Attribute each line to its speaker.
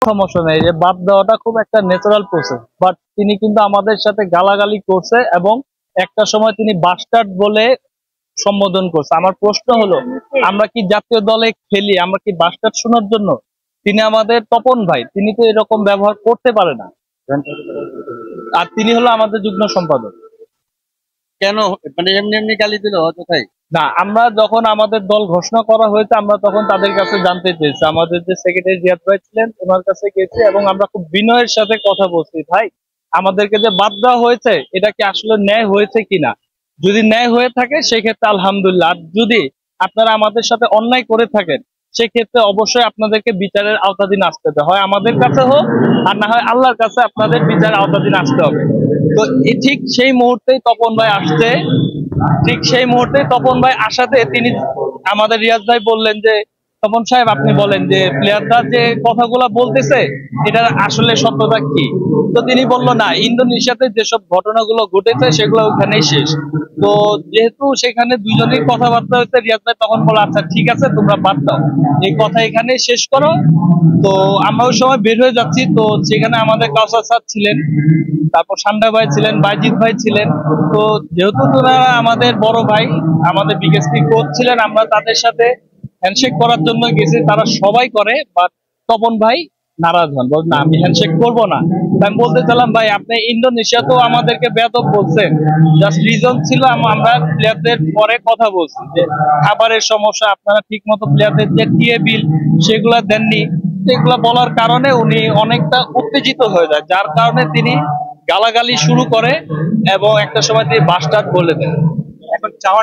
Speaker 1: সমস্যা নেই, যে বাদ দেওয়াটা খুব একটা ন্যাচারাল প্রসেস, বাট তিনি কিন্তু আমাদের সাথে গালাগালি করছে এবং একটা সময় তিনি বাস্টার্ড বলে সম্বোধন করছে। আমার প্রশ্ন হলো, আমরা কি জাতীয় দলে খেলি, আমরা কি বাস্টার্ড শোনার জন্য? তিনি আমাদের তপন ভাই, তিনি তো এরকম ব্যবহার করতে পারে না। আর তিনি হলো আমাদের যুগ্ম সম্পাদক।
Speaker 2: কেন মানে এমনি এমনি গালি দিল অযথাই?
Speaker 1: না, আমরা যখন আমাদের দল ঘোষণা করা হয়েছে, আমরা তখন তাদের কাছে জানতে চেয়েছি, আমাদের যে সেক্রেটারি জিয়াদ ভাই ছিলেন ওনার কাছে গেছি এবং আমরা খুব বিনয়ের সাথে কথা বলছি, ভাই আমাদেরকে যে বাদ দেওয়া হয়েছে এটা কি আসলে ন্যায় হয়েছে কিনা, যদি ন্যায় হয়ে থাকে সেক্ষেত্রে আলহামদুলিল্লাহ, আর যদি আপনারা আমাদের সাথে অন্যায় করে থাকেন সেক্ষেত্রে অবশ্যই আপনাদেরকে বিচারের আওতাধীন আসতে হবে, হয় আমাদের কাছে হোক আর না হয় আল্লাহর কাছে আপনাদের বিচারের আওতাধীন আসতে হবে। তো ঠিক সেই মুহূর্তেই তপন ভাই আসছে, ঠিক সেই মুহূর্তে তপন ভাই আসাতে তিনি আমাদের রিয়াজ ভাই বললেন যে, তপন সাহেব আপনি বলেন যে প্লেয়াররা যে কথাগুলো বলতেছে এটার আসলে সত্যতা কি। তো তিনি বলল, না, ইন্দোনেশিয়াতে যেসব ঘটনাগুলো ঘটেছে সেগুলো ওখানেই শেষ। তো যেহেতু সেখানে দুজনেই কথাবার্তা হচ্ছে, রিয়াজ ভাই তখন বলল, আচ্ছা ঠিক আছে তোমরা বাদ দাও, এই কথা এখানেই শেষ করো। তো আমরা ওই সময় বের হয়ে যাচ্ছি, তো সেখানে আমাদের কাউসার স্যার ছিলেন, তারপর সান্ডা ভাই ছিলেন, বাইজিৎ ভাই ছিলেন। তো যেহেতু তোনারা আমাদের বড় ভাই, আমাদের বিকেএসপি কোচ ছিলেন, আমরা তাদের সাথে হ্যান্ডশেক করার জন্য গেছি, তারা সবাই করে, বাট তপন ভাই নারাজ হন, বল না আমি হ্যান্ডশেক করব না। আমি বলতে চাইলাম, ভাই আপনি ইন্দোনেশিয়া তো আমাদেরকে বেয়াদব বলছেন, জাস্ট রিজন ছিল আমরা প্লেয়ারদের পরে কথা বলছি যে খাবারের সমস্যা, আপনারা ঠিক মতো প্লেয়ারদের যে টিএ বিল সেগুলা দেননি, এগুলা বলার কারণে উনি অনেকটা উত্তেজিত হয়ে যায়, যার কারণে তিনি গালাগালি শুরু করে এবং একটা সময় তিনি বাস্টার্ড বলে দেন।
Speaker 2: এখন চাওয়া